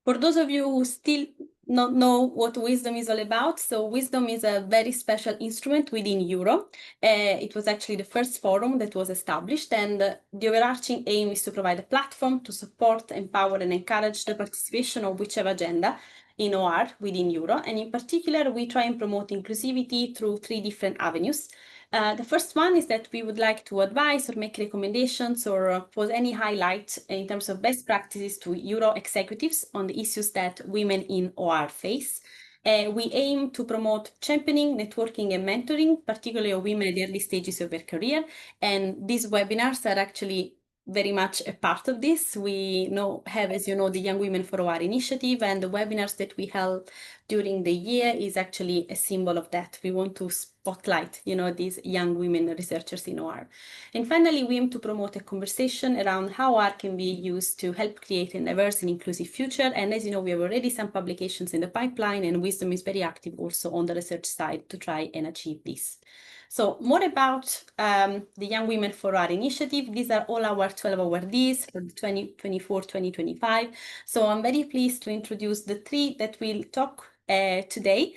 For those of you who still not know what wisdom is all about, so wisdom is a very special instrument within Euro. It was actually the first forum that was established, and the overarching aim is to provide a platform to support, empower, and encourage the participation of whichever agenda in OR within Euro. And in particular, we try and promote inclusivity through 3 different avenues. The first one is that we would like to advise or make recommendations or pose any highlight in terms of best practices to Euro executives on the issues that women in OR face. We aim to promote championing, networking, and mentoring, particularly of women at the early stages of their career. And these webinars are actually very much a part of this. We have, as you know, the Young Women for OR initiative, and the webinars that we held during the year is actually a symbol of that. We want to spotlight, these young women researchers in OR. And finally, we aim to promote a conversation around how OR can be used to help create a diverse and inclusive future. And as you know, we have already some publications in the pipeline, and Wisdom is very active also on the research side to try and achieve this. So more about the Young Women for OR initiative. These are all our 12 awardees for 2024-2025. So I'm very pleased to introduce the 3 that will talk today.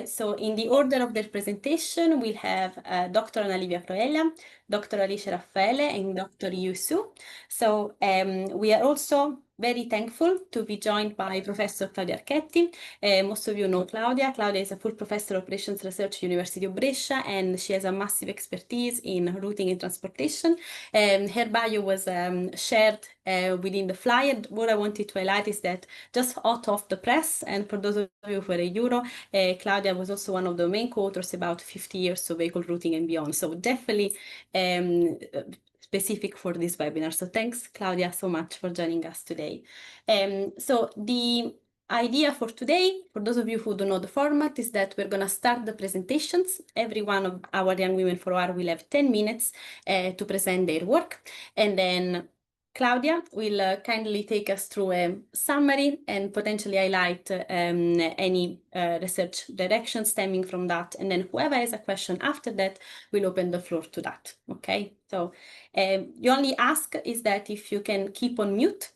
So in the order of their presentation, we'll have Dr. Anna Livia Croella, Dr. Alice Raffaele, and Dr. Yue Su. So we are also very thankful to be joined by Professor Claudia Archetti. Most of you know Claudia. Claudia is a full professor of operations research at University of Brescia, and she has a massive expertise in routing and transportation. Her bio was shared within the flyer. What I wanted to highlight is that just hot off the press, and for those of you who are a Euro, Claudia was also one of the main co-authors about 50 years of vehicle routing and beyond. So definitely specific for this webinar. So thanks, Claudia, so much for joining us today. So the idea for today, for those of you who don't know the format, is that we're going to start the presentations. Every one of our Young Women for OR will have 10 minutes to present their work. And then Claudia will kindly take us through a summary and potentially highlight any research direction stemming from that. And then whoever has a question after that, we'll open the floor to that. Okay, so the only ask is that if you can keep on mute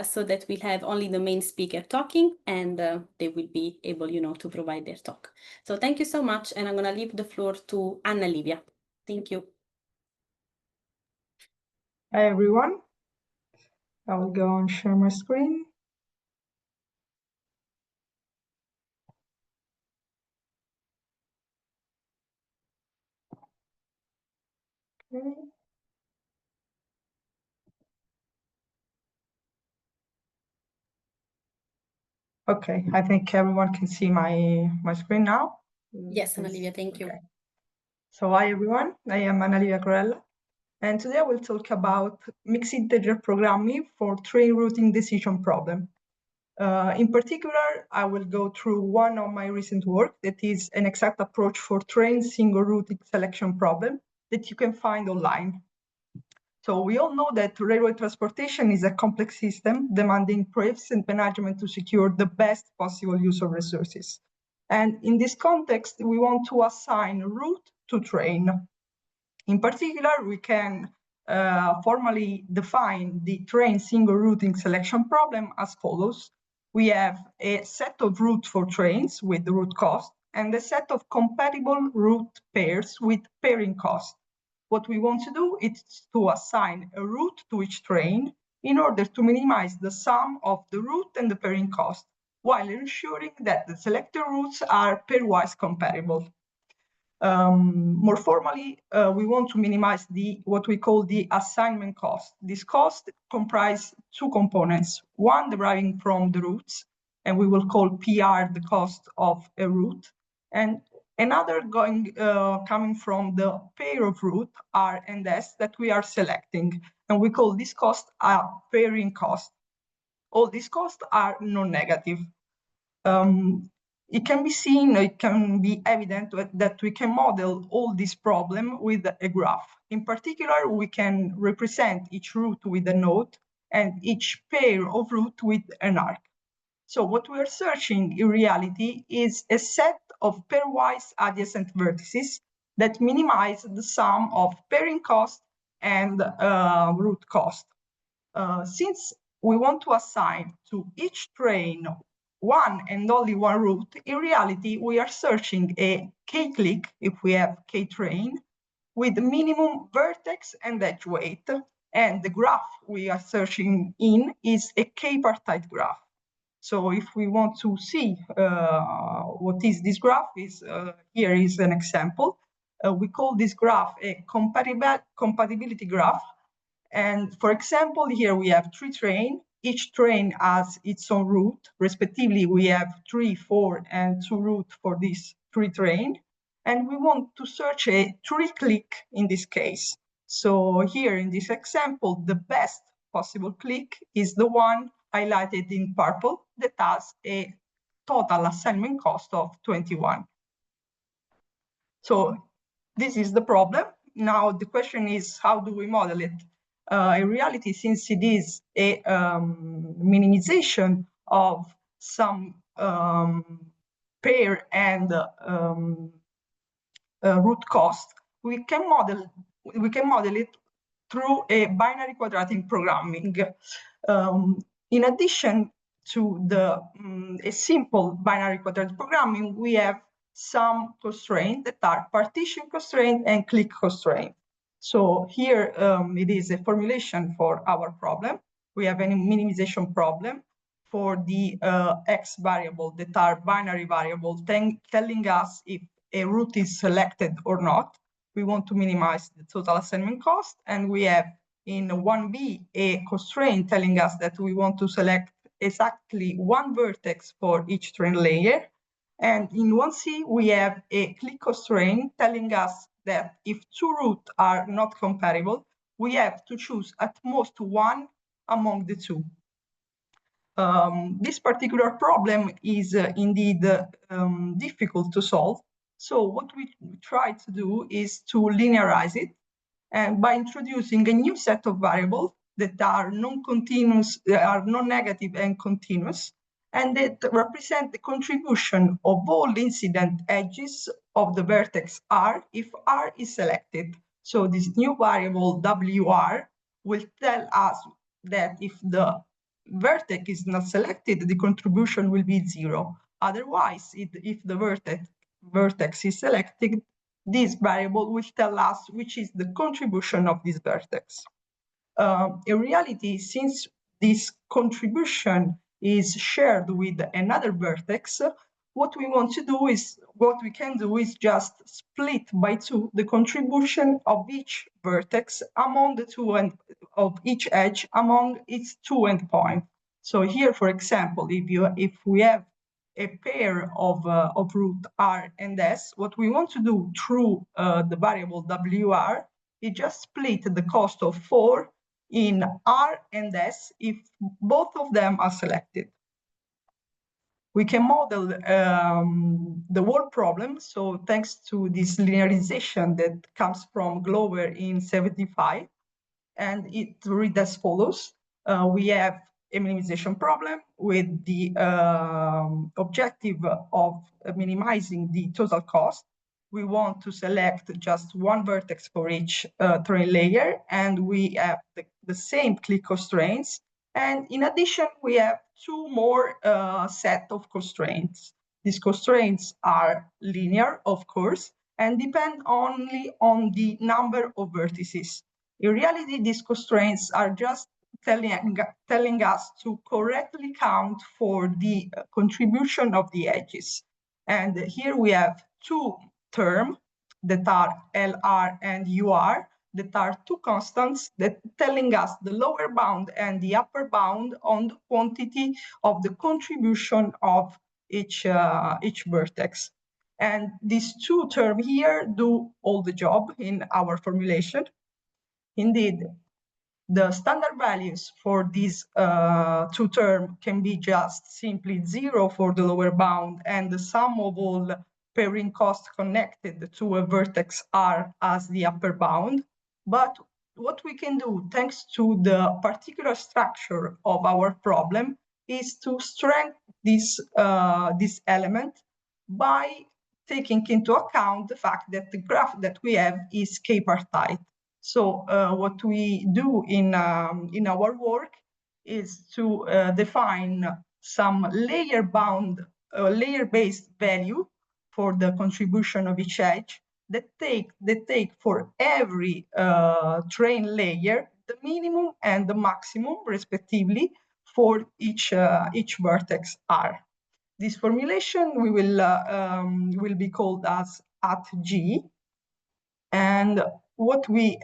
so that we'll have only the main speaker talking, and they will be able, to provide their talk. So thank you so much, and I'm going to leave the floor to Anna Livia. Thank you. Hi, everyone. I will go and share my screen. Okay. Okay, I think everyone can see my screen now. Yes, Anna Livia, thank you. Okay. So hi, everyone. I am Anna Livia Croella, and today I will talk about mixed integer programming for train routing decision problem. In particular, I will go through one of my recent work that is an exact approach for train single routing selection problem that you can find online. So we all know that railway transportation is a complex system demanding proficient management to secure the best possible use of resources. And in this context, we want to assign route to train. In particular, we can formally define the train single routing selection problem as follows. We have a set of routes for trains with the route cost and a set of compatible route pairs with pairing cost. What we want to do is to assign a route to each train in order to minimize the sum of the route and the pairing cost, while ensuring that the selected routes are pairwise compatible. More formally, we want to minimize what we call the assignment cost. This cost comprises 2 components, one deriving from the routes, and we will call PR the cost of a route, and another coming from the pair of route, R and S, that we are selecting, and we call this cost a pairing cost. All these costs are non-negative. It can be seen, it can be evident that we can model all this problem with a graph. In particular, we can represent each route with a node and each pair of route with an arc. So what we are searching in reality is a set of pairwise adjacent vertices that minimize the sum of pairing cost and route cost. Since we want to assign to each train one and only one route, in reality, we are searching a k-click, if we have k-train, with minimum vertex and edge weight. And the graph we are searching in is a k-partite graph. So if we want to see what is this graph, here is an example. We call this graph a compatibility graph. And for example, here we have 3 trains. Each train has its own route. Respectively, we have 3, 4, and 2 routes for these 3 trains. And we want to search a 3-click in this case. So here in this example, the best possible click is the one highlighted in purple that has a total assignment cost of 21. So this is the problem. Now the question is, how do we model it? In reality, since it is a minimization of some pair and root cost, we can model it through a binary quadratic programming. In addition to a simple binary quadratic programming, we have some constraints that are partition constraint and click constraint. So here it is a formulation for our problem. We have a minimization problem for the x variable that are binary variables, telling us if a route is selected or not. We want to minimize the total assignment cost, and we have in 1b a constraint telling us that we want to select exactly one vertex for each train layer. And in 1c, we have a click constraint telling us that if 2 routes are not compatible, we have to choose at most one among the 2. This particular problem is indeed difficult to solve. So what we try to do is to linearize it, and by introducing a new set of variables that are non-continuous, are non-negative and continuous, and that represent the contribution of all incident edges of the vertex R if R is selected. So this new variable WR will tell us that if the vertex is not selected, the contribution will be 0. Otherwise, if the vertex is selected, this variable will tell us which is the contribution of this vertex. In reality, since this contribution is shared with another vertex, what we can do is just split by 2 the contribution of each vertex among the 2 of each edge among its 2 endpoints. So here, for example, if we have a pair of root R and S, what we want to do through the variable WR is just split the cost of 4 in R and S if both of them are selected. We can model the whole problem. So thanks to this linearization that comes from Glover in 75, and it reads as follows. We have a minimization problem with the objective of minimizing the total cost. We want to select just one vertex for each train layer, and we have the same click constraints. And in addition, we have 2 more set of constraints. These constraints are linear, of course, and depend only on the number of vertices. In reality, these constraints are just telling us to correctly count for the contribution of the edges. And here we have 2 terms that are LR and UR, that are 2 constants that telling us the lower bound and the upper bound on the quantity of the contribution of each vertex. And these 2 terms here do all the job in our formulation. Indeed, the standard values for these 2 terms can be just simply 0 for the lower bound and the sum of all pairing costs connected to a vertex R as the upper bound. But what we can do, thanks to the particular structure of our problem, is to strengthen this element by taking into account the fact that the graph that we have is k-partite. So what we do in our work is to define some layer-based value for the contribution of each edge that take for every train layer the minimum and the maximum, respectively, for each vertex R. This formulation will be called as @G, and what we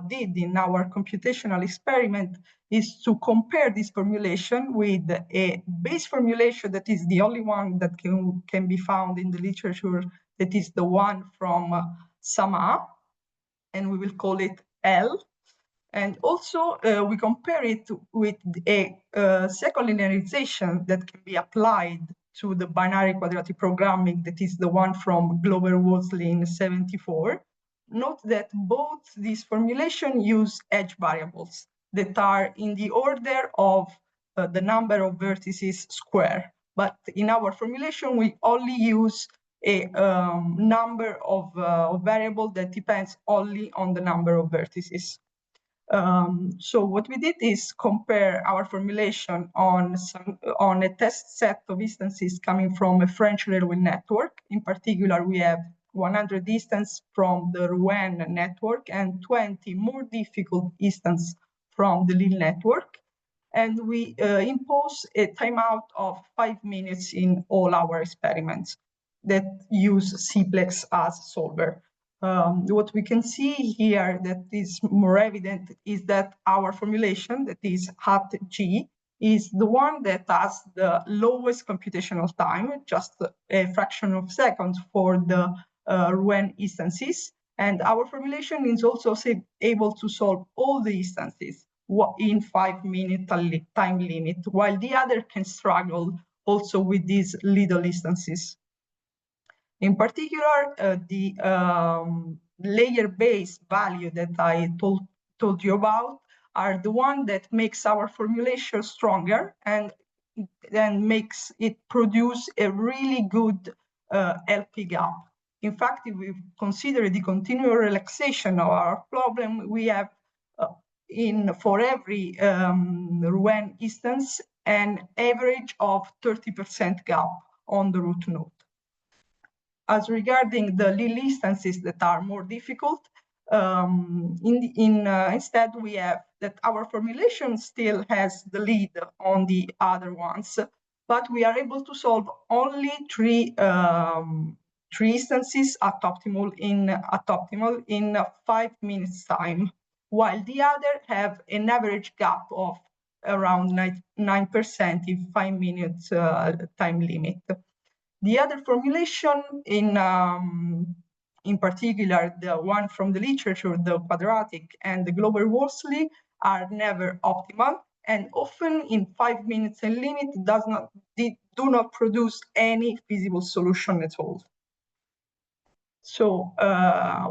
did in our computational experiment is to compare this formulation with a base formulation that is the only one that can be found in the literature, that is the one from Sama, and we will call it L. And also we compare it with a second linearization that can be applied to the binary quadratic programming, that is the one from Glover-Wolseley in '74. Note that both these formulations use edge variables that are in the order of the number of vertices square. But in our formulation, we only use a number of variable that depends only on the number of vertices. So what we did is compare our formulation on a test set of instances coming from a French railway network. In particular, we have 100 instances from the Rouen network and 20 more difficult instances from the Lille network. And we impose a timeout of 5 minutes in all our experiments that use Cplex as solver. What we can see here that is more evident is that our formulation, that is @G, is the one that has the lowest computational time, just a fraction of seconds for the Rouen instances. And our formulation is also able to solve all the instances in 5 minute time limit, while the other can struggle also with these little instances. In particular, the layer-based value that I told you about are the one that makes our formulation stronger and then makes it produce a really good LP gap. In fact, if we consider the continual relaxation of our problem, we have for every Rouen instance an average of 30% gap on the root node. As regarding the Lille instances that are more difficult, instead we have that our formulation still has the lead on the other ones, but we are able to solve only three instances at optimal in 5 minutes time, while the other have an average gap of around 9% in 5 minutes time limit. The other formulation, in particular, the one from the literature, the quadratic and the Glover-Wolseley, are never optimal, and often in 5 minutes and limit do not produce any feasible solution at all. So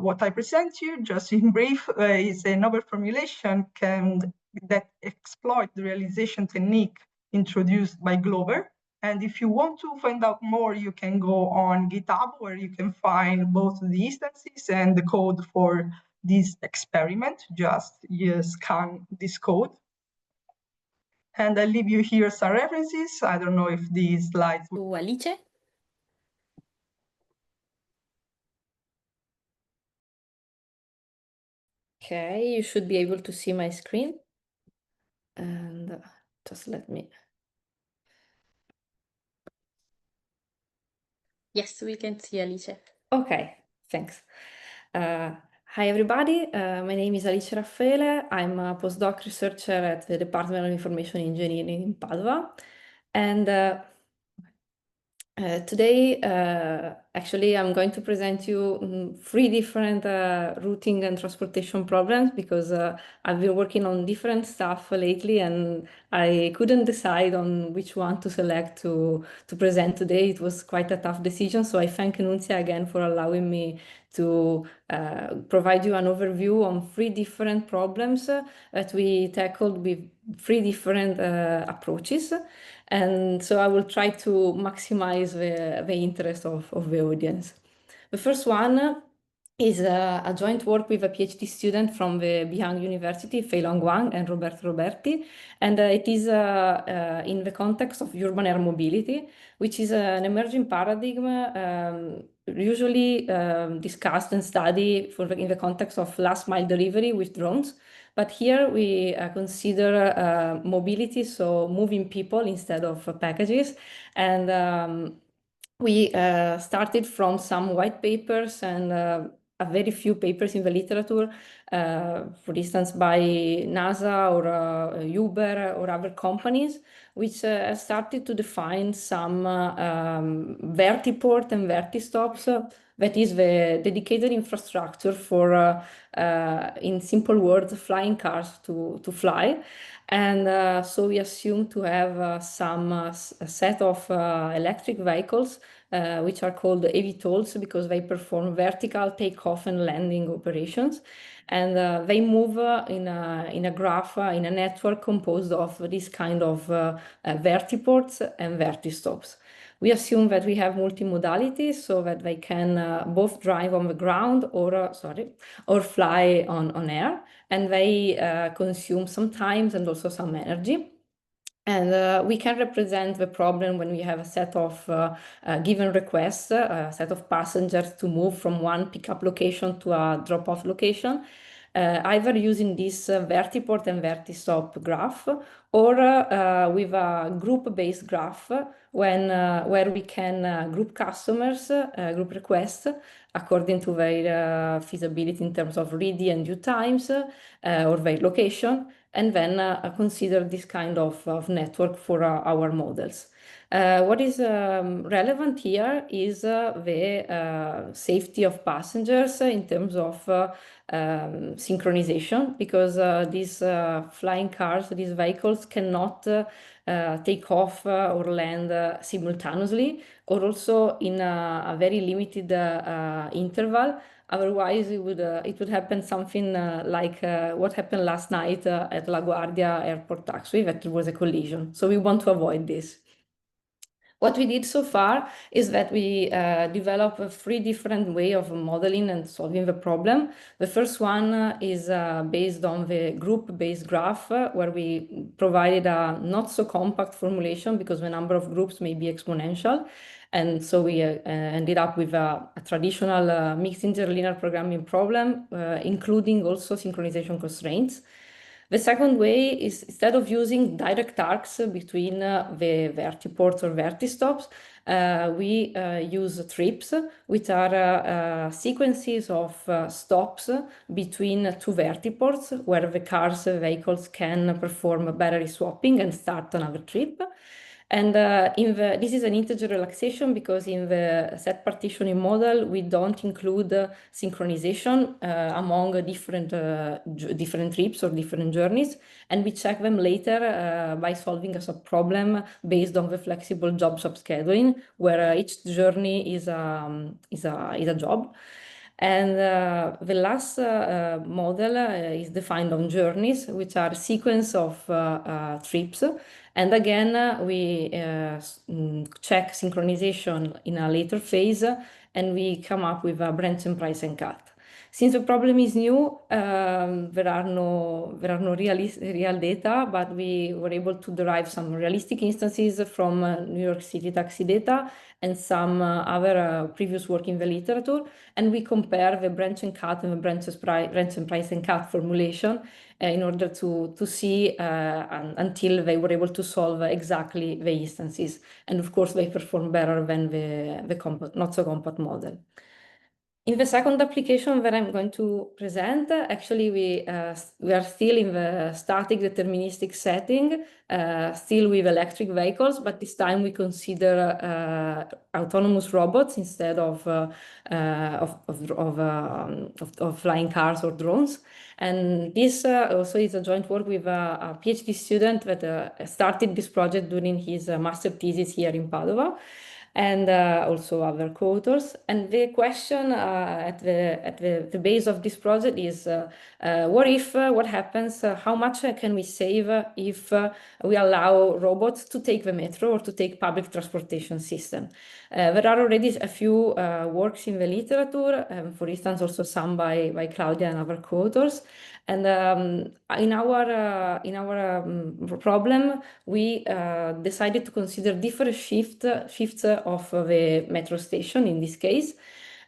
what I present you, just in brief, is a novel formulation that exploits the realization technique introduced by Glover. And if you want to find out more, you can go on GitHub, where you can find both the instances and the code for this experiment. Just scan this code. And I leave you here some references. I don't know if these slides... Alice? Okay, you should be able to see my screen. And just let me... Yes, we can see Alice. Okay, thanks. Hi, everybody. My name is Alice Raffaele. I'm a postdoc researcher at the Department of Information Engineering in Padua. And today, actually, I'm going to present you 3 different routing and transportation problems, because I've been working on different stuff lately and I couldn't decide on which one to select to present today. It was quite a tough decision, so I thank Annunziata again for allowing me to provide you an overview on 3 different problems that we tackled with 3 different approaches. And so I will try to maximize the interest of the audience. The first one is a joint work with a PhD student from the Bihang University, Feilong Wang and Roberto Roberti. And it is in the context of urban air mobility, which is an emerging paradigm usually discussed and studied in the context of last mile delivery with drones. But here we consider mobility, so moving people instead of packages. And we started from some white papers and a very few papers in the literature, for instance, by NASA or Uber or other companies, which started to define some vertiport and vertistops. That is the dedicated infrastructure for, in simple words, flying cars to fly. And so we assume to have a set of electric vehicles, which are called eVTOLs because they perform vertical takeoff and landing operations. And they move in a graph, in a network composed of this kind of vertiports and vertistops. We assume that we have multimodality so that they can both drive on the ground or fly on air, and they consume some time and also some energy. And we can represent the problem when we have a set of given requests, a set of passengers to move from one pickup location to a drop-off location, either using this vertiport and vertistop graph, or with a group-based graph where we can group customers, group requests according to their feasibility in terms of ready and due times or their location, and then consider this kind of network for our models. What is relevant here is the safety of passengers in terms of synchronization, because these flying cars, these vehicles cannot take off or land simultaneously, or also in a very limited interval. Otherwise, it would happen something like what happened last night at LaGuardia Airport Taxiway, that there was a collision. So we want to avoid this. What we did so far is that we developed 3 different ways of modeling and solving the problem. The first one is based on the group-based graph, where we provided a not so compact formulation because the number of groups may be exponential. And so we ended up with a traditional mixed interlinear programming problem, including also synchronization constraints. The second way is, instead of using direct arcs between the vertiports or vertistops, we use trips, which are sequences of stops between 2 vertiports where the vehicles can perform battery swapping and start another trip. And this is an integer relaxation because in the set partitioning model, we don't include synchronization among different trips or different journeys. And we check them later by solving a subproblem based on the flexible job subscheduling, where each journey is a job. And the last model is defined on journeys, which are a sequence of trips. And again, we check synchronization in a later phase, and we come up with a branch and price and cut. Since the problem is new, there are no real data, but we were able to derive some realistic instances from New York City taxi data and some other previous work in the literature, and we compare the branch and cut and the branch and price and cut formulation in order to see until they were able to solve exactly the instances. And of course, they perform better than the not so compact model. In the second application that I'm going to present, actually we are still in the static deterministic setting, still with electric vehicles, but this time we consider autonomous robots instead of flying cars or drones. And this also is a joint work with a PhD student that started this project during his master thesis here in Padova. and also other co-authors. And the question at the base of this project is, what happens, how much can we save if we allow robots to take the metro or to take public transportation system? There are already a few works in the literature, for instance, also some by Claudia and other co-authors. And in our problem, we decided to consider different shifts of the metro station in this case.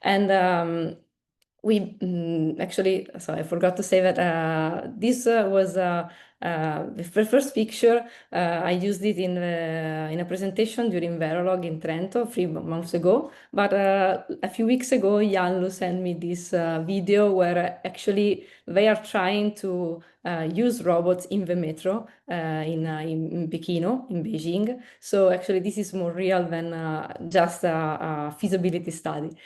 And we actually, so I forgot to say that this was the first picture. I used it in a presentation during Verilog in Trento 3 months ago. But a few weeks ago, Yanlu sent me this video where actually they are trying to use robots in the metro in Peking, in Beijing. So actually, this is more real than just a feasibility study.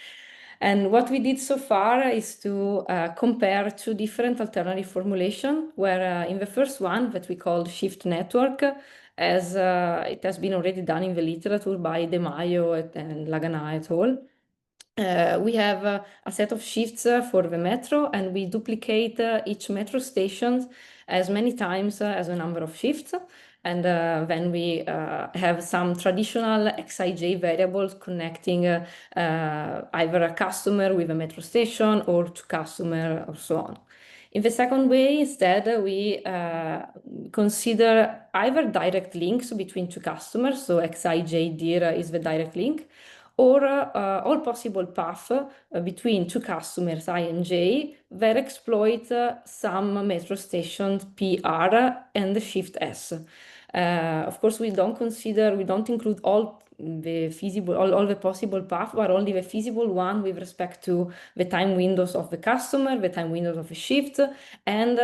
And what we did so far is to compare two different alternative formulations, where in the first one that we called shift network, as it has been already done in the literature by De Maio and Lagana et al. We have a set of shifts for the metro, and we duplicate each metro station as many times as the number of shifts. And then we have some traditional Xij variables connecting either a customer with a metro station or to customer or so on. In the second way, instead, we consider either direct links between two customers, so Xij dir is the direct link, or all possible paths between two customers, I and J, that exploit some metro stations PR and the shift S. Of course, we don't include all the possible paths, but only the feasible one with respect to the time windows of the customer, the time windows of the shift, and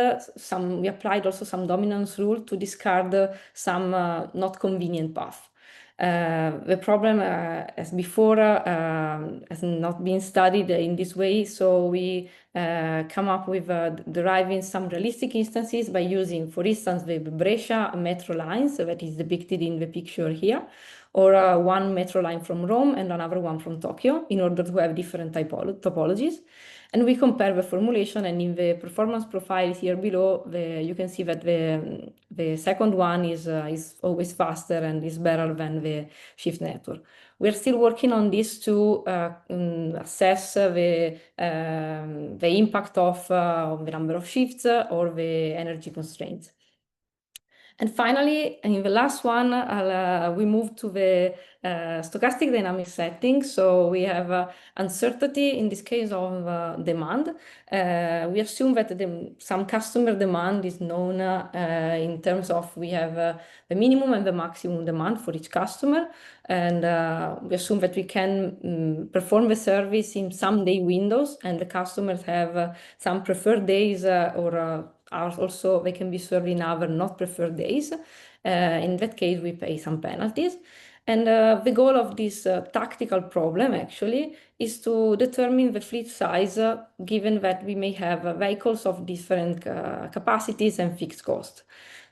we applied also some dominance rule to discard some not convenient path. The problem, as before, has not been studied in this way, so we come up with deriving some realistic instances by using, for instance, the Brescia metro lines that is depicted in the picture here, or one metro line from Rome and another one from Tokyo, in order to have different topologies. And we compare the formulation, and in the performance profile here below, you can see that the second one is always faster and is better than the shift network. We're still working on this to assess the impact of the number of shifts or the energy constraints. And finally, in the last one, we move to the stochastic dynamic setting. So we have uncertainty in this case of demand. We assume that some customer demand is known in terms of we have the minimum and the maximum demand for each customer. And we assume that we can perform the service in some day windows, and the customers have some preferred days or also they can be served in other not preferred days. In that case, we pay some penalties. And the goal of this tactical problem actually is to determine the fleet size, given that we may have vehicles of different capacities and fixed cost.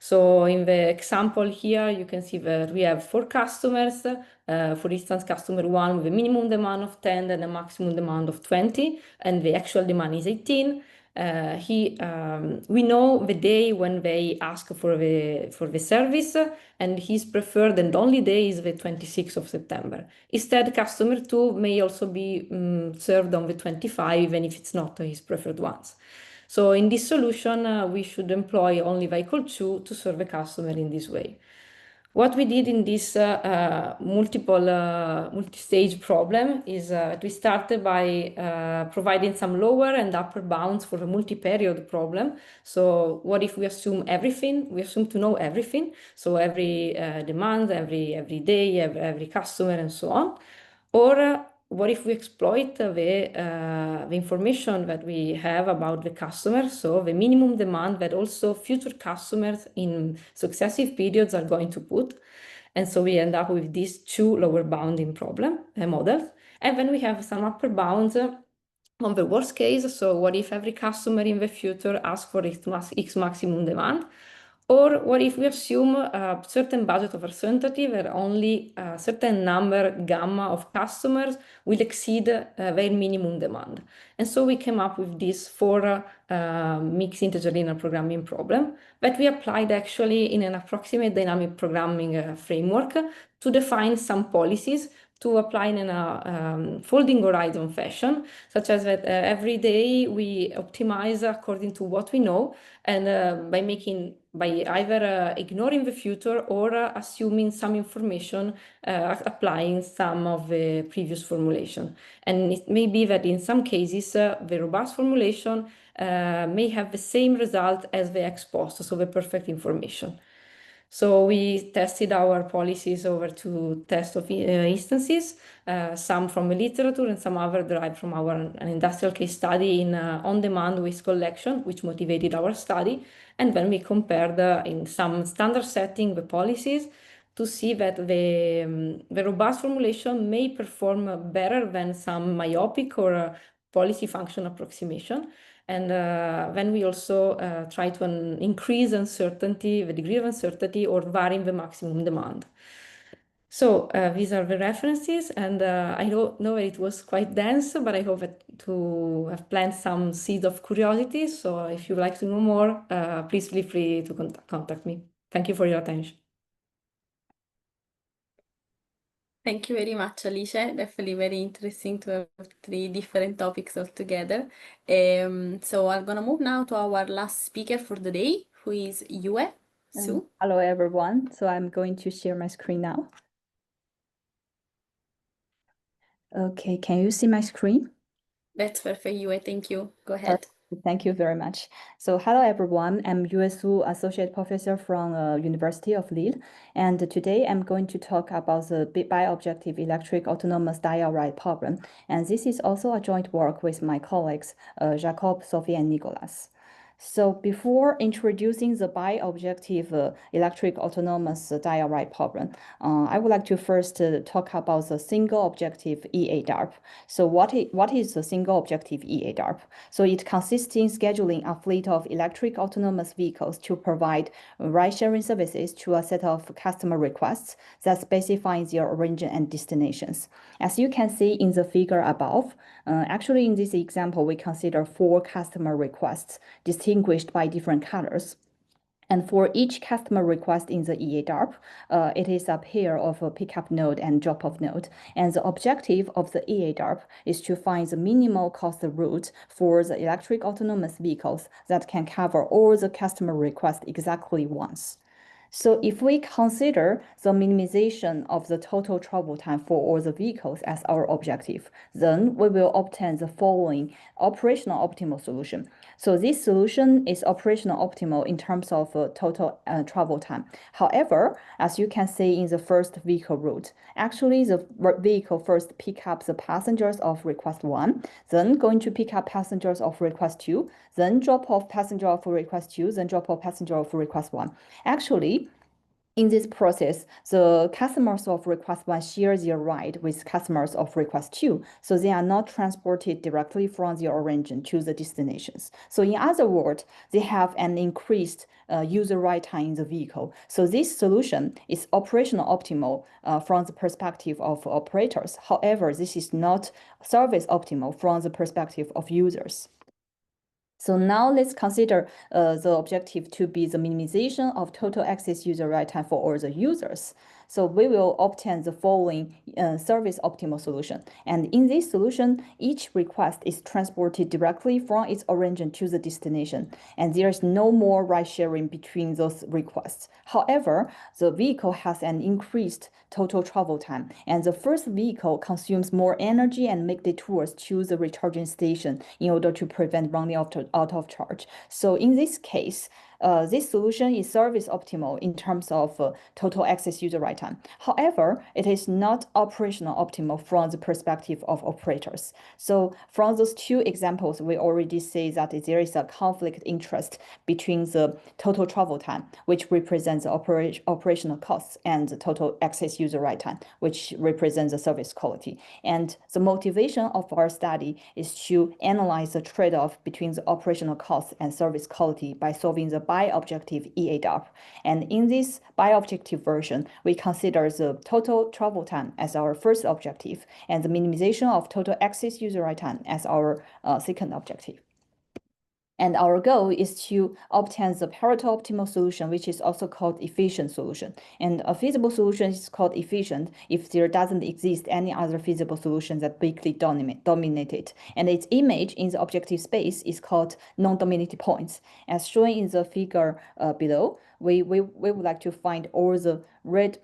So in the example here, you can see that we have 4 customers. For instance, customer 1 with a minimum demand of 10 and a maximum demand of 20, and the actual demand is 18. We know the day when they ask for the service, and his preferred and only day is the 26th of September. Instead, customer 2 may also be served on the 25, even if it's not his preferred ones. So in this solution, we should employ only vehicle 2 to serve the customer in this way. What we did in this multi-stage problem is we started by providing some lower and upper bounds for a multi-period problem. So what if we assume everything? We assume to know everything. So every demand, every day, every customer, and so on. Or what if we exploit the information that we have about the customer, so the minimum demand that also future customers in successive periods are going to put. And so we end up with these 2 lower bounding models. And then we have some upper bounds on the worst case. So what if every customer in the future asks for its maximum demand? Or what if we assume a certain budget of uncertainty where only a certain number, gamma of customers will exceed their minimum demand? And so we came up with this for mixed integer linear programming problem that we applied actually in an approximate dynamic programming framework to define some policies to apply in a folding horizon fashion, such as that every day we optimize according to what we know, and by either ignoring the future or assuming some information, applying some of the previous formulation. And it may be that in some cases, the robust formulation may have the same result as the ex post, so the perfect information. So we tested our policies over two test of instances, some from the literature and some other derived from an industrial case study in on-demand waste collection, which motivated our study. And then we compared in some standard setting the policies to see that the robust formulation may perform better than some myopic or policy function approximation. And then we also try to increase uncertainty, the degree of uncertainty, or varying the maximum demand. So these are the references, and I don't know it was quite dense, but I hope to have planted some seeds of curiosity. So if you'd like to know more, please feel free to contact me. Thank you for your attention. Thank you very much, Alice. Definitely very interesting to have three different topics all together. So I'm gonna move now to our last speaker for the day, who is Yue Su. Hello, everyone. So I'm going to share my screen now. Okay, can you see my screen? That's perfect, Yue. Thank you. Go ahead. Thank you very much. So hello, everyone. I'm Yue Su, Associate Professor from University of Lille. And today I'm going to talk about the bi-objective electric autonomous dial-ride problem. And this is also a joint work with my colleagues, Jacob, Sophie, and Nicolas. So before introducing the bi-objective electric autonomous dial-ride problem, I would like to first talk about the single objective EADARP. So what is the single objective EADARP? So it consists in scheduling a fleet of electric autonomous vehicles to provide ride-sharing services to a set of customer requests that specify their origin and destinations. As you can see in the figure above, actually in this example, we consider 4 customer requests distinguished by different colors. And for each customer request in the EADARP, it is a pair of a pickup node and drop-off node. And the objective of the EADARP is to find the minimal cost route for the electric autonomous vehicles that can cover all the customer requests exactly once. So if we consider the minimization of the total travel time for all the vehicles as our objective, then we will obtain the following operational optimal solution. So this solution is operational optimal in terms of total travel time. However, as you can see in the first vehicle route, actually the vehicle first pick up the passengers of request 1, then going to pick up passengers of request 2, then drop off passenger of request 2, then drop off passenger of request 1. Actually, in this process, the customers of request 1 share their ride with customers of request 2, so they are not transported directly from their origin to the destinations. So in other words, they have an increased user ride time in the vehicle. So this solution is operational optimal from the perspective of operators. However, this is not service optimal from the perspective of users. So now let's consider the objective to be the minimization of total access user ride time for all the users. So we will obtain the following service optimal solution. And in this solution, each request is transported directly from its origin to the destination. And there is no more ride sharing between those requests. However, the vehicle has an increased total travel time. And the first vehicle consumes more energy and make detours to the recharging station in order to prevent running out of charge. So in this case, this solution is service optimal in terms of total access user ride time. However, it is not operational optimal from the perspective of operators. So from those two examples, we already see that there is a conflict interest between the total travel time, which represents the operational costs, and the total access user ride time, which represents the service quality. And the motivation of our study is to analyze the trade-off between the operational costs and service quality by solving the bi-objective EADOP. And in this bi-objective version, we consider the total travel time as our first objective and the minimization of total access user write time as our second objective. And our goal is to obtain the Pareto optimal solution, which is also called efficient solution. And a feasible solution is called efficient if there doesn't exist any other feasible solution that weakly dominate it. And its image in the objective space is called non-dominated points. As shown in the figure below, we would like to find all the red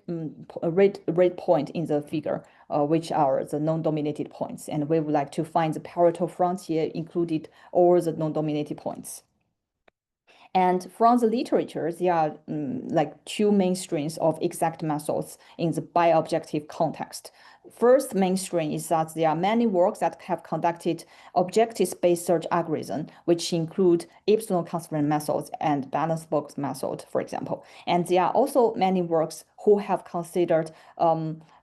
point in the figure, which are the non-dominated points. And we would like to find the Pareto frontier included all the non-dominated points. And from the literature, there are like two main strains of exact methods in the bi-objective context. First main strain is that there are many works that have conducted objective space search algorithm, which include epsilon constraint methods and balanced box method, for example. And there are also many works who have considered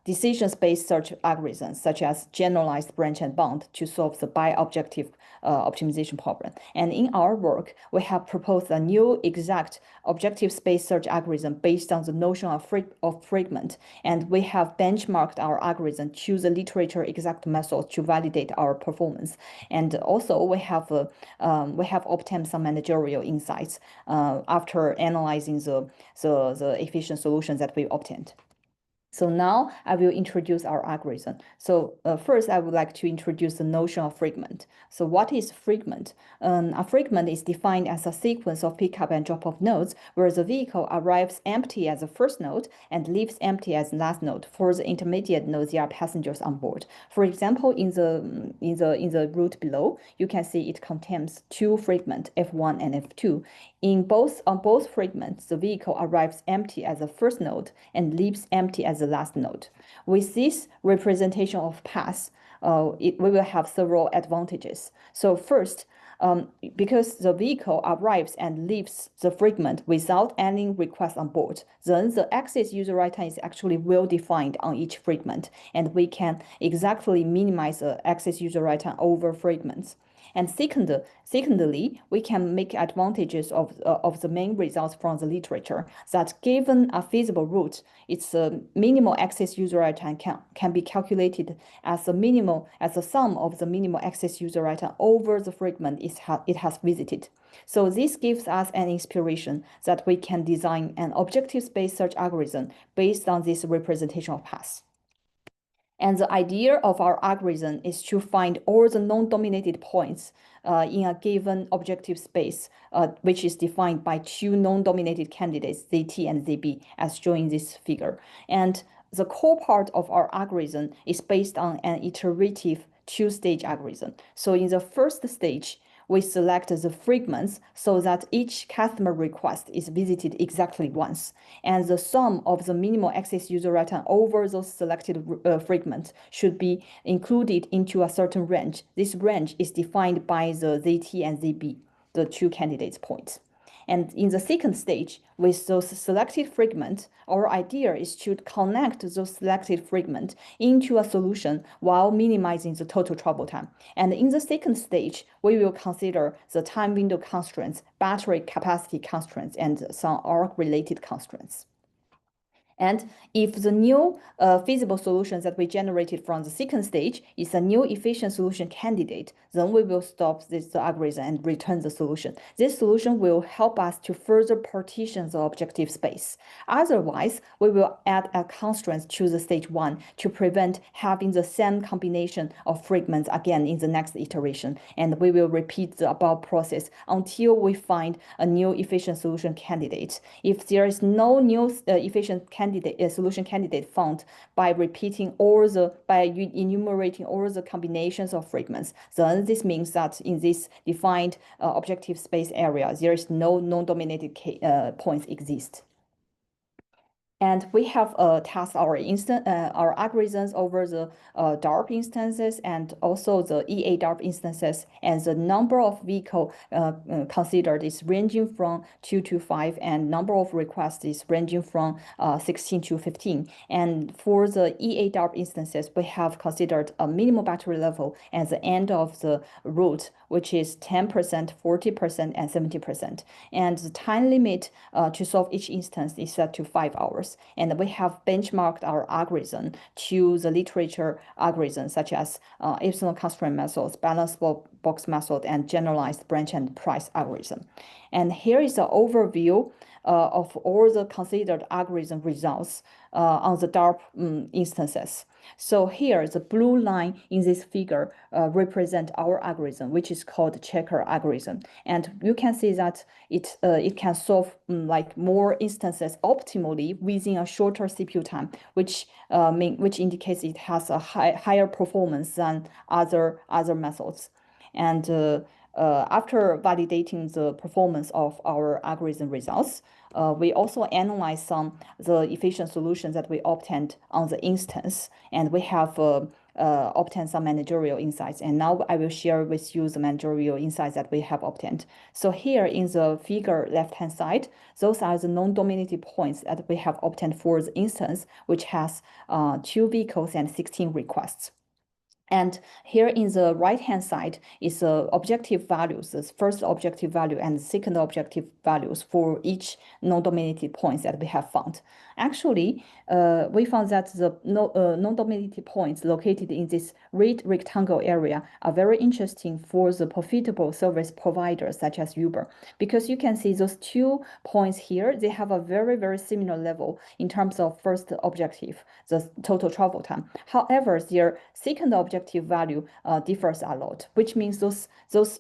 decision space search algorithms, such as generalized branch and bound, to solve the bi-objective optimization problem. And in our work, we have proposed a new exact objective space search algorithm based on the notion of fragment. And we have benchmarked our algorithm to the literature exact method to validate our performance. And also we have obtained some managerial insights after analyzing the efficient solutions that we obtained. So now I will introduce our algorithm. So first, I would like to introduce the notion of fragment. So what is fragment? A fragment is defined as a sequence of pickup and drop-off nodes where the vehicle arrives empty as the first node and leaves empty as the last node. For the intermediate nodes, there are passengers on board. For example, in the route below, you can see it contains two fragments, F1 and F2. On both fragments, the vehicle arrives empty as the first node and leaves empty as the last node. With this representation of paths, we will have several advantages. So first, because the vehicle arrives and leaves the fragment without any request on board, then the access user write time is actually well defined on each fragment, and we can exactly minimize the access user write time over fragments. And secondly, we can make advantages of the main results from the literature that given a feasible route, its minimal access user write time can be calculated as the sum of the minimal access user write time over the fragment it has visited. So this gives us an inspiration that we can design an objective space search algorithm based on this representation of paths. And the idea of our algorithm is to find all the non-dominated points in a given objective space, which is defined by two non-dominated candidates, ZT and ZB, as shown in this figure. And the core part of our algorithm is based on an iterative two-stage algorithm. So in the first stage, we select the fragments so that each customer request is visited exactly once. And the sum of the minimal access user write time over those selected fragments should be included into a certain range. This range is defined by the ZT and ZB, the two candidates points. And in the second stage, with those selected fragments, our idea is to connect those selected fragments into a solution while minimizing the total travel time. And in the second stage, we will consider the time window constraints, battery capacity constraints, and some arc-related constraints. And if the new feasible solutions that we generated from the second stage is a new efficient solution candidate, then we will stop this algorithm and return the solution. This solution will help us to further partition the objective space. Otherwise, we will add a constraint to the stage one to prevent having the same combination of fragments again in the next iteration. And we will repeat the above process until we find a new efficient solution candidate. If there is no new efficient solution candidate found by enumerating all the combinations of fragments, then this means that in this defined objective space area, there is no non-dominated points exist. And we have tasked our algorithms over the DARP instances and also the EA DARP instances, and the number of vehicles considered is ranging from 2 to 5, and number of requests is ranging from 16 to 15. And for the EA DARP instances, we have considered a minimum battery level at the end of the route, which is 10%, 40%, and 70%. And the time limit to solve each instance is set to 5 hours. And we have benchmarked our algorithm to the literature algorithms such as epsilon constraint methods, balanced box method, and generalized branch and price algorithm. And here is an overview of all the considered algorithm results on the DARP instances. So here, the blue line in this figure represent our algorithm, which is called checker algorithm. And you can see that it can solve like more instances optimally within a shorter CPU time, which indicates it has a higher performance than other methods. And after validating the performance of our algorithm results, we also analyze the efficient solutions that we obtained on the instance, and we have obtained some managerial insights. And now I will share with you the managerial insights that we have obtained. So here in the figure left-hand side, those are the non-dominated points that we have obtained for the instance, which has 2 vehicles and 16 requests. And here in the right-hand side is objective values, the first objective value and second objective values for each non-dominated points that we have found. Actually, we found that the non-dominated points located in this red rectangle area are very interesting for the profitable service providers such as Uber, because you can see those 2 points here, they have a very, very similar level in terms of first objective, the total travel time. However, their second objective value differs a lot, which means those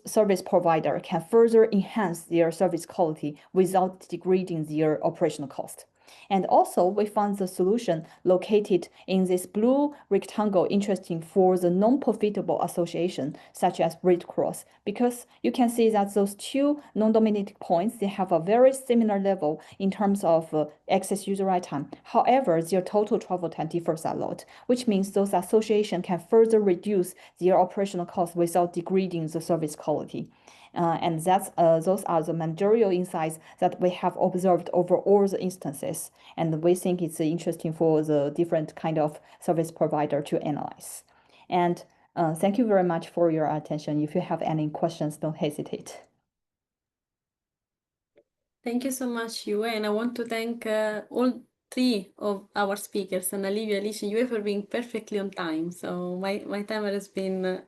service providers can further enhance their service quality without degrading their operational cost. And also, we found the solution located in this blue rectangle interesting for the non-profitable association, such as Red Cross, because you can see that those 2 non-dominated points, they have a very similar level in terms of excess user ride time. However, their total travel time differs a lot, which means those associations can further reduce their operational costs without degrading the service quality. And those are the managerial insights that we have observed over all the instances. And we think it's interesting for the different kind of service provider to analyze. And thank you very much for your attention. If you have any questions, don't hesitate. Thank you so much, Yue, and I want to thank all 3 of our speakers, Anna Livia, Alice, and Yue, for being perfectly on time. So my timer has been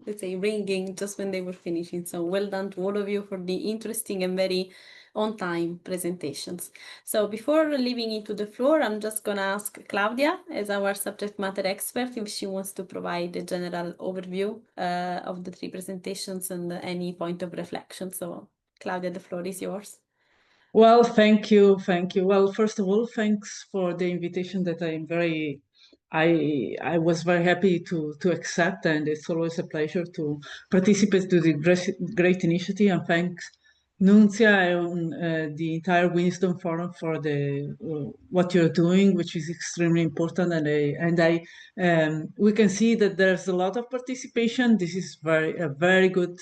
let's say, ringing just when they were finishing. So well done to all of you for the interesting and very on-time presentations. So before leaving into the floor, I'm just going to ask Claudia, as our subject matter expert, if she wants to provide a general overview of the 3 presentations and any point of reflection. So Claudia, the floor is yours. Well, thank you. Well, first of all, thanks for the invitation that I was very happy to accept, and it's always a pleasure to participate to the great initiative. And thanks Nunzia and the entire Wisdom Forum for what you're doing, which is extremely important. And we can see that there's a lot of participation. This is a very good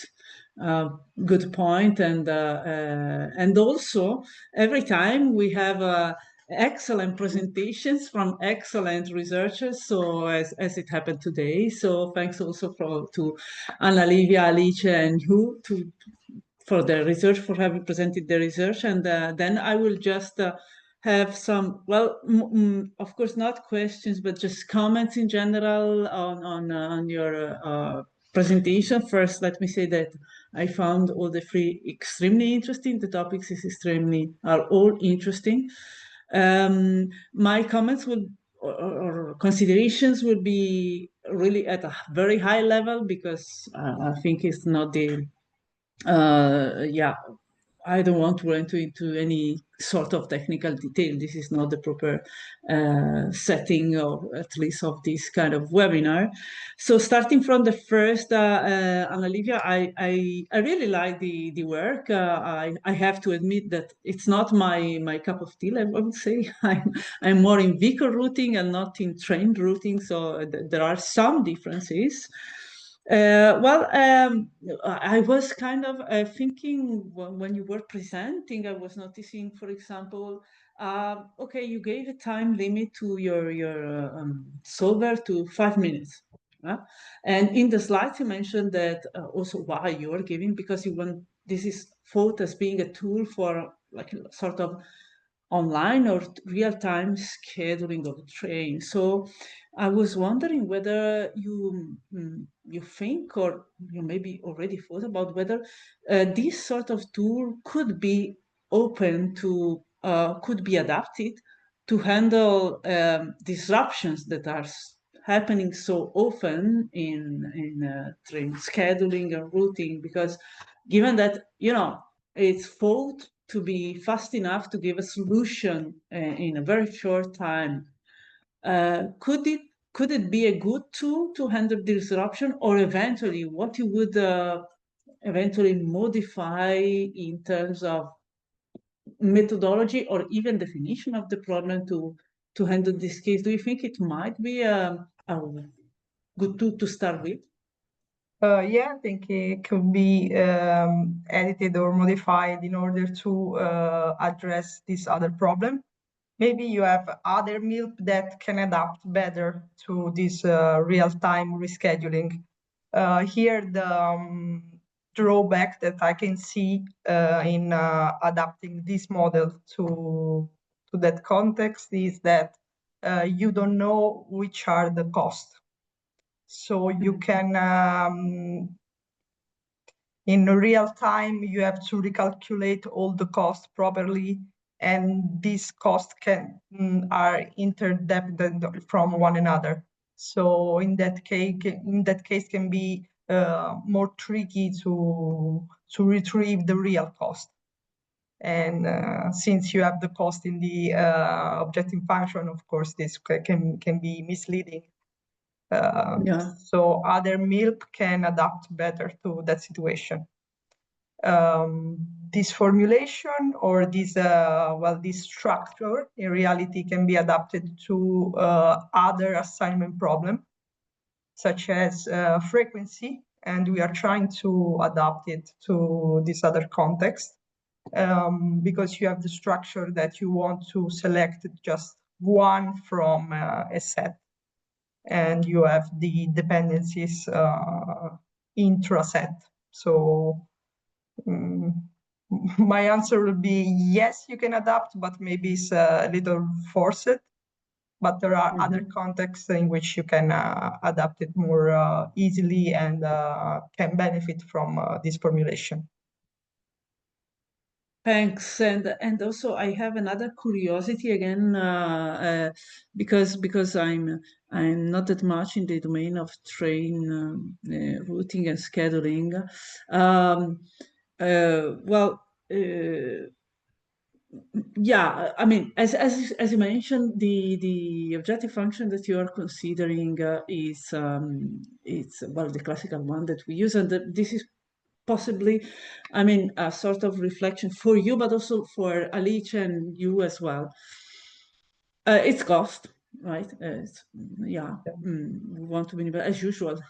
point, and also every time we have excellent presentations from excellent researchers, so as it happened today. So thanks also to Anna Livia, Alice, and Yue for the research, for having presented the research. And then I will just have some, well, of course not questions, but just comments in general on your presentation. First, let me say that I found all the 3 extremely interesting. The topics are all interesting. My comments or considerations will be really at a very high level, because I think it's not I don't want to enter into any sort of technical detail. This is not the proper setting, or at least of this kind of webinar. So starting from the first, Anna Livia, I really like the work. I have to admit that it's not my cup of tea, I would say. I'm more in vehicle routing and not in train routing, so there are some differences. I was kind of thinking when you were presenting, I was noticing, for example, okay, you gave a time limit to your solver to 5 minutes. And in the slides, you mentioned that also why you are giving, because you want, this is thought as being a tool for like a sort of online or real-time scheduling of the train. So I was wondering whether you think, or you maybe already thought about whether this sort of tool could be open to, could be adapted to handle disruptions that are happening so often in train scheduling and routing, because given that, you know, it's thought to be fast enough to give a solution in a very short time, could it be a good tool to handle disruption, or eventually what you would eventually modify in terms of methodology or even definition of the problem to handle this case? Do you think it might be a good tool to start with? Yeah, I think it could be edited or modified in order to address this other problem. Maybe you have other MILP that can adapt better to this real-time rescheduling. Here, the drawback that I can see in adapting this model to that context is that you don't know which are the costs. So you can, in real time, you have to recalculate all the costs properly, and these costs are interdependent from one another. So in that case, can be more tricky to retrieve the real cost. And since you have the cost in the objective function, of course, this can be misleading. So other MILP can adapt better to that situation. This formulation or this this structure in reality can be adapted to other assignment problems, such as frequency, and we are trying to adapt it to this other context, because you have the structure that you want to select just one from a set, and you have the dependencies intra-set. So my answer would be yes, you can adapt, but maybe it's a little forced. But there are other contexts in which you can adapt it more easily and can benefit from this formulation. Thanks, and also I have another curiosity again, because I'm not that much in the domain of train routing and scheduling. Yeah, I mean, as you mentioned, the objective function that you are considering is it's the classical one that we use, and this is possibly, I mean, a sort of reflection for you, but also for Alice and you as well. It's cost, right? We want to minimize as usual.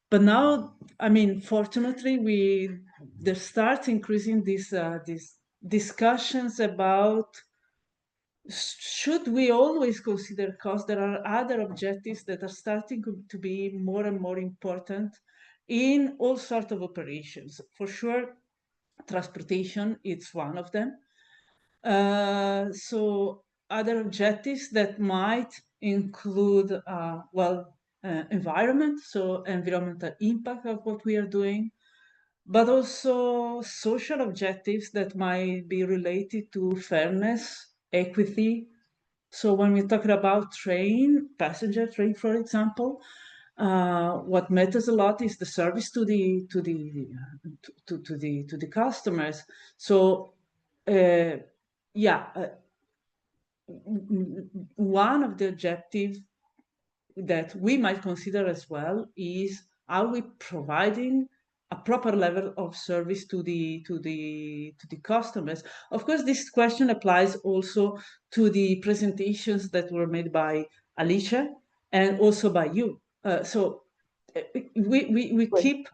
But now, I mean, fortunately, they start increasing these discussions about, should we always consider cost? There are other objectives that are starting to be more and more important in all sorts of operations. For sure, transportation, it's one of them. So other objectives that might include, environment, so environmental impact of what we are doing, but also social objectives that might be related to fairness, equity. So when we're talking about passenger train, for example, what matters a lot is the service to the customers. So one of the objectives that we might consider as well is, are we providing a proper level of service to the customers? Of course, this question applies also to the presentations that were made by Alice and also by you. So we keep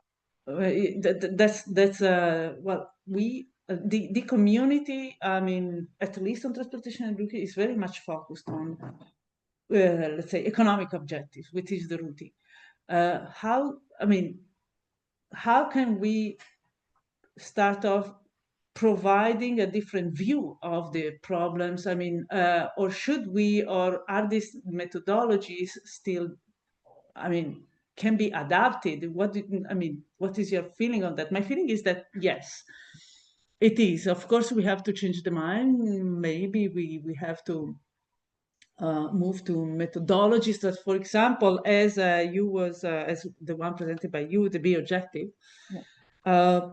that's well, we the community, I mean, at least on transportation and education, is very much focused on let's say economic objectives, which is the routing. How can we start off providing a different view of the problems? I mean, or should we, or are these methodologies still, I mean, can be adapted? What is your feeling on that? My feeling is that yes, it is. Of course, we have to change the mind. Maybe we have to move to methodologies that, for example, as as the one presented by you, the B-objective. Yeah.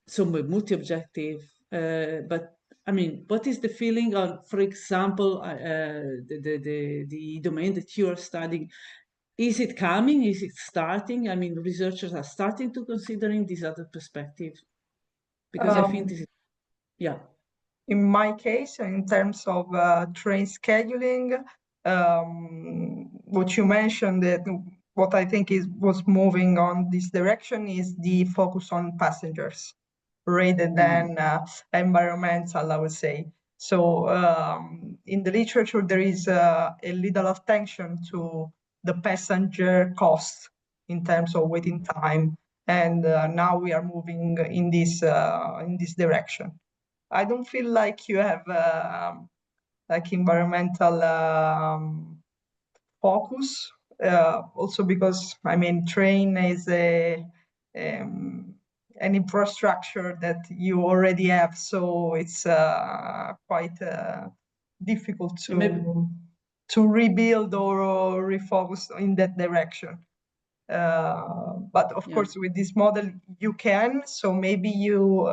So multi-objective, but I mean, what is the feeling on, for example, the domain that you are studying? Is it coming? Is it starting? I mean, researchers are starting to considering this other perspective, because I think this is, yeah. In my case, in terms of train scheduling, what you mentioned, that what I think was moving on this direction is the focus on passengers rather than environmental, I would say. So in the literature, there is a little attention to the passenger cost in terms of waiting time, and now we are moving in this direction. I don't feel like you have like environmental focus. Also because, I mean, train is an infrastructure that you already have, so it's quite difficult to rebuild or refocus in that direction. But of course, with this model, you can. So maybe you,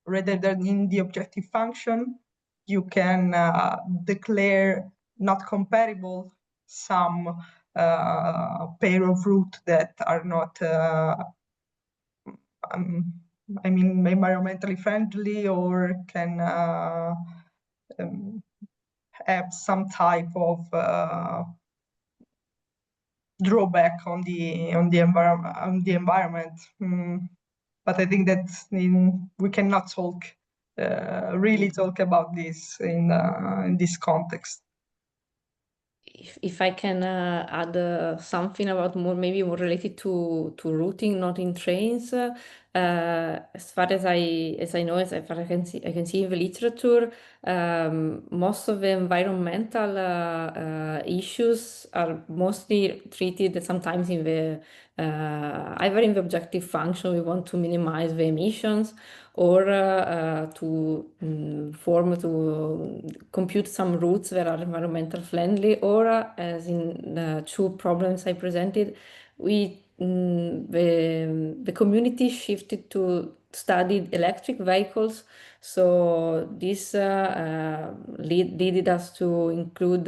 rather than in the objective function, you can declare not comparable some pair of routes that are not, I mean, environmentally friendly, or can have some type of drawback on the environment. But I think that we cannot really talk about this in this context. If I can add something about maybe more related to routing, not in trains. As far as I know, as far as I can see in the literature, most of the environmental issues are mostly treated sometimes in the either in the objective function, we want to minimize the emissions, or to compute some routes that are environmental friendly, or as in the two problems I presented, the community shifted to study electric vehicles. So this led us to include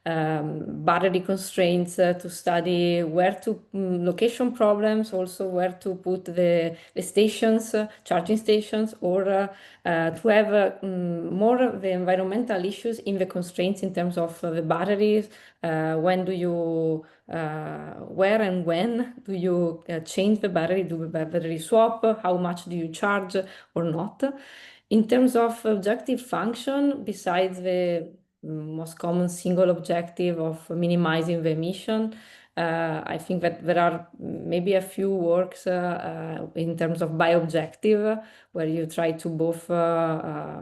battery constraints, to study where to location problems, also where to put the stations, charging stations, or to have more of the environmental issues in the constraints in terms of the batteries. When do you, where and when do you change the battery, do the battery swap, how much do you charge or not? In terms of objective function, besides the most common single objective of minimizing the emission, I think that there are maybe a few works in terms of bi-objective, where you try to both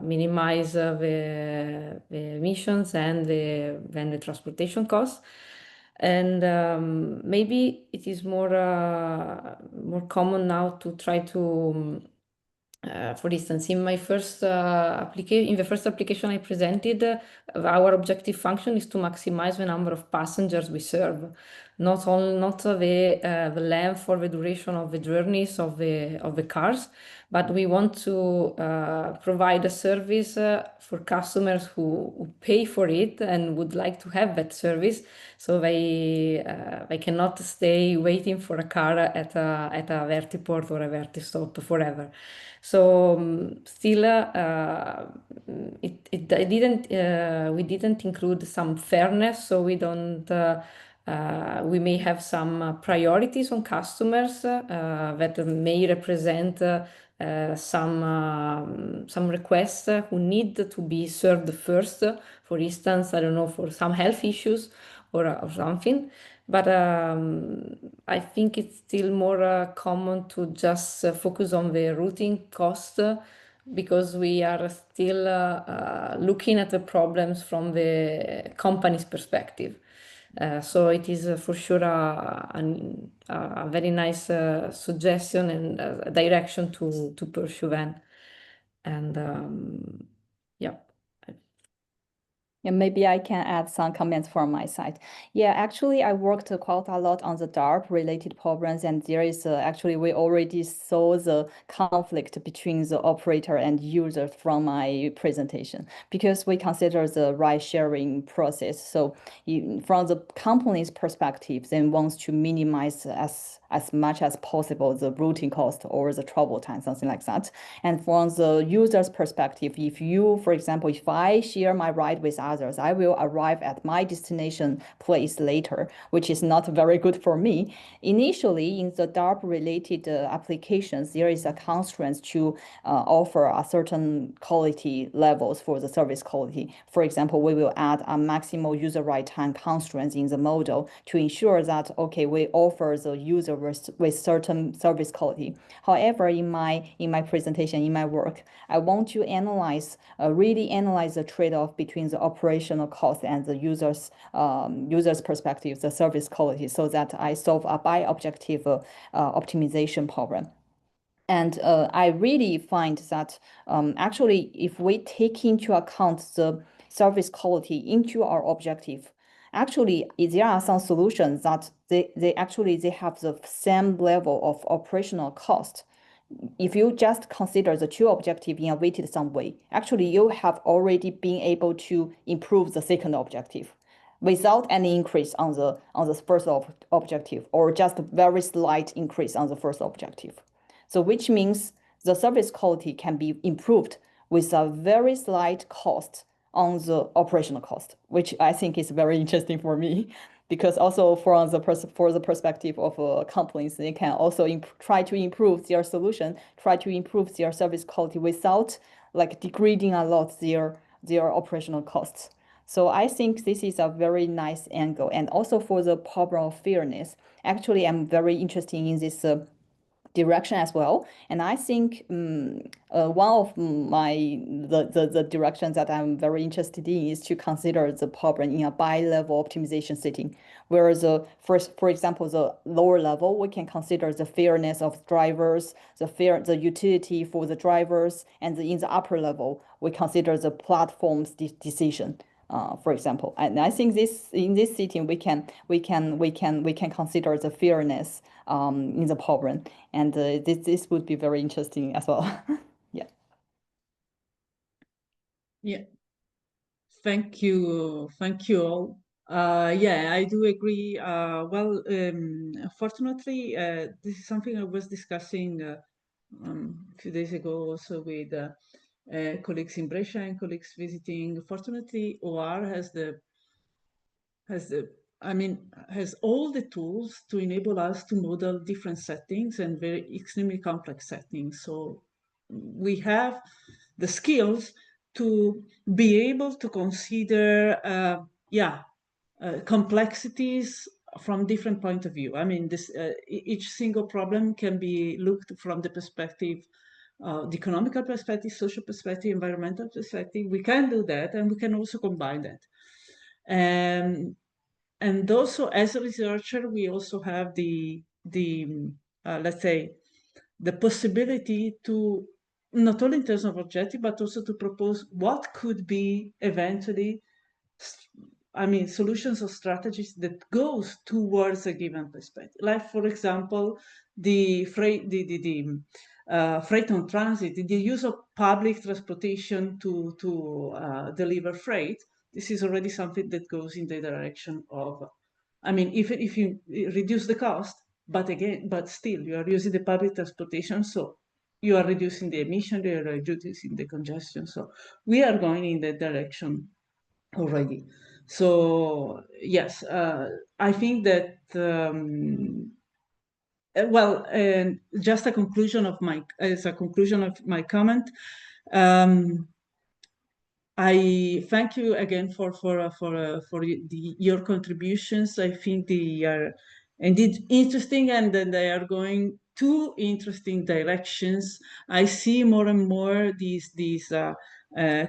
minimize the emissions and the transportation costs. And maybe it is more common now to try to for instance, in my first application I presented, our objective function is to maximize the number of passengers we serve. not the length or the duration of the journeys of the cars, but we want to provide a service for customers who pay for it and would like to have that service, so they cannot stay waiting for a car at a vertiport or a vertistop forever. So still, we didn't include some fairness, so we don't. We may have some priorities on customers that may represent some requests who need to be served first. For instance, I don't know, for some health issues or something. But I think it's still more common to just focus on the routing cost, because we are still looking at the problems from the company's perspective. So it is for sure a very nice suggestion and a direction to pursue then. And yeah. And maybe I can add some comments from my side. Yeah, actually, I worked quite a lot on the DARP related problems, and there is actually, we already saw the conflict between the operator and users from my presentation, because we consider the ride sharing process. So from the company's perspective, they want to minimize as much as possible the routing cost or the travel time, something like that. And from the user's perspective, if you, for example, if I share my ride with others, I will arrive at my destination place later, which is not very good for me. Initially, in the DARP-related applications, there is a constraint to offer a certain quality levels for the service quality. For example, we will add a maximal user ride time constraint in the model to ensure that, okay, we offer the user with certain service quality. However, in my presentation, in my work, I want to really analyze the trade-off between the operational cost and the user's perspective, the service quality, so that I solve a bi-objective optimization problem. And I really find that actually, if we take into account the service quality into our objective, actually, there are some solutions that they have the same level of operational cost. If you just consider the two objectives in a weighted sum way, actually you have already been able to improve the second objective without any increase on the first objective, or just a very slight increase on the first objective. So which means the service quality can be improved with a very slight cost on the operational cost, which I think is very interesting for me, because also for the perspective of companies, they can also try to improve their solution, try to improve their service quality without like degrading a lot their operational costs. So I think this is a very nice angle. And also for the problem of fairness, actually, I'm very interested in this direction as well. And I think one of the directions that I'm very interested in is to consider the problem in a bi-level optimization setting, where for example, the lower level, we can consider the fairness of drivers, the utility for the drivers, and in the upper level, we consider the platform's decision. For example, and I think in this setting we can consider the fairness in the problem, and this would be very interesting as well. Yeah. Yeah. Thank you all. Yeah, I do agree. Fortunately, this is something I was discussing a few days ago also with colleagues in Brescia and colleagues visiting. Fortunately, OR has all the tools to enable us to model different settings and very extremely complex settings. So we have the skills to be able to consider complexities from different point of view. I mean, each single problem can be looked from the perspective, the economical perspective, social perspective, environmental perspective. We can do that, and we can also combine that. And also, as a researcher, we also have the let's say, the possibility to, not only in terms of objective, but also to propose what could be eventually I mean, solutions or strategies that goes towards a given perspective. Like, for example, the freight on transit, the use of public transportation to deliver freight. This is already something that goes in the direction of, I mean, if you reduce the cost, but still you are using the public transportation, so you are reducing the emission, you are reducing the congestion. So we are going in that direction already. So yes, I think that well, and just a conclusion of my comment. I thank you again for your contributions. I think they are indeed interesting, and then they are going two interesting directions. I see more and more these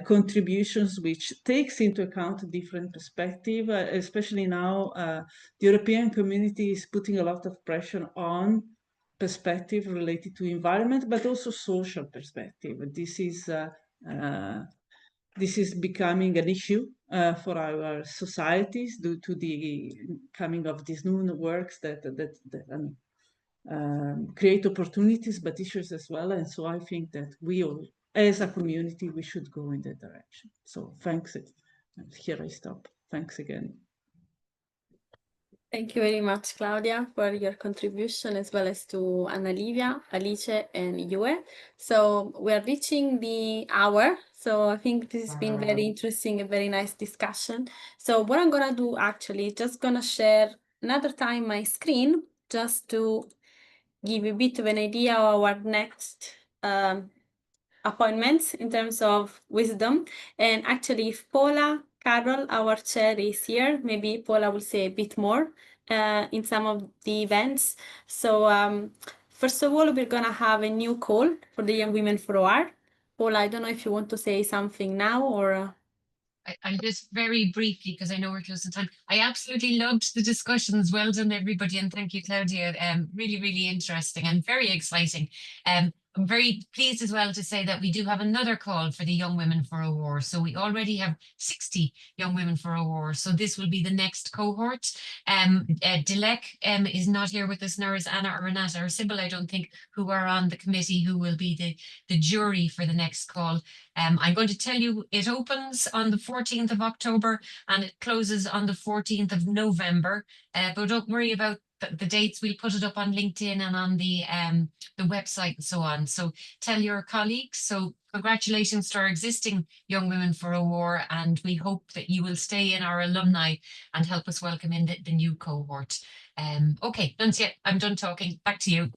contributions which takes into account different perspective, especially now the European community is putting a lot of pressure on perspective related to environment, but also social perspective. This is becoming an issue for our societies due to the coming of these new works that create opportunities but issues as well. And so I think that we all, as a community, we should go in that direction. So thanks. Here I stop. Thanks again. Thank you very much, Claudia, for your contribution, as well as to Anna Livia, Alice, and Yue. So we are reaching the hour. So I think this has been very interesting, a very nice discussion. So what I'm gonna do actually, just gonna share another time my screen, just to give you a bit of an idea of our next appointments in terms of wisdom. And actually, if Paula Carroll, our chair, is here, maybe Paula will say a bit more in some of the events. So first of all, we're gonna have a new call for the Young Women for OR. Paula, I don't know if you want to say something now or... I'll just very briefly, because I know we're close to time. I absolutely loved the discussions. Well done, everybody. And thank you, Claudia. Really, really interesting and very exciting. I'm very pleased as well to say that we do have another call for the Young Women for OR. So we already have 60 Young Women for OR. So this will be the next cohort. Dilek is not here with us, nor is Anna or Renata or Sybil, I don't think, who are on the committee, who will be the jury for the next call. I'm going to tell you it opens on the 14th of October and it closes on the 14th of November. But don't worry about the dates. We'll put it up on LinkedIn and on the website and so on. So tell your colleagues. So congratulations to our existing Young Women for OR, and we hope that you will stay in our alumni and help us welcome in the new cohort. Okay, Annunziata, I'm done talking. Back to you.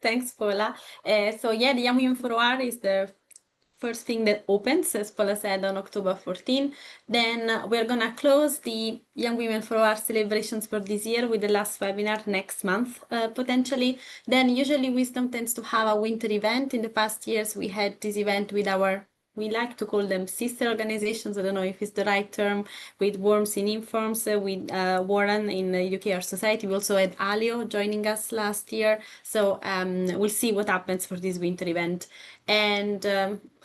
Thanks, Paula. So yeah, the Young Women for OR is the first thing that opens, as Paula said, on October 14. Then we're gonna close the Young Women for OR celebrations for this year with the last webinar next month, potentially. Then usually Wisdom tends to have a winter event. In the past years, we had this event with our, we like to call them sister organizations. I don't know if it's the right term, with Worms in Informs, with Warren in the UK Art Society. We also had Alio joining us last year. So we'll see what happens for this winter event. And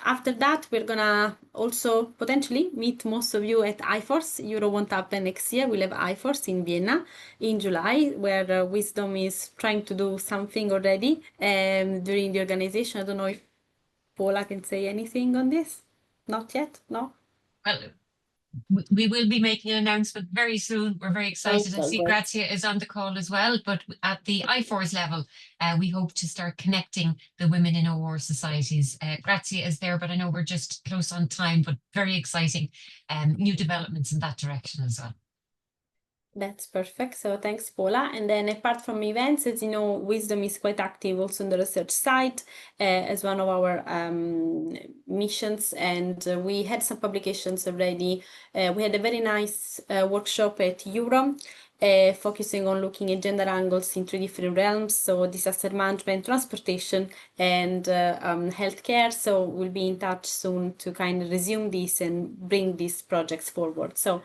after that, we're gonna also potentially meet most of you at IFORCE. Euro won't happen next year. We'll have IFORCE in Vienna in July, where Wisdom is trying to do something already during the organization. I don't know if Paula can say anything on this. Not yet, no? Well, we will be making an announcement very soon. We're very excited. I see Grazia is on the call as well, but at the IFORS level, we hope to start connecting the women in OR societies. Grazia is there, but I know we're just close on time, but very exciting new developments in that direction as well. That's perfect. So thanks, Paula. And then apart from events, as you know, Wisdom is quite active also on the research side as one of our missions. And we had some publications already. We had a very nice workshop at Euro, focusing on looking at gender angles in 3 different realms. So disaster management, transportation, and healthcare. So we'll be in touch soon to kind of resume this and bring these projects forward. So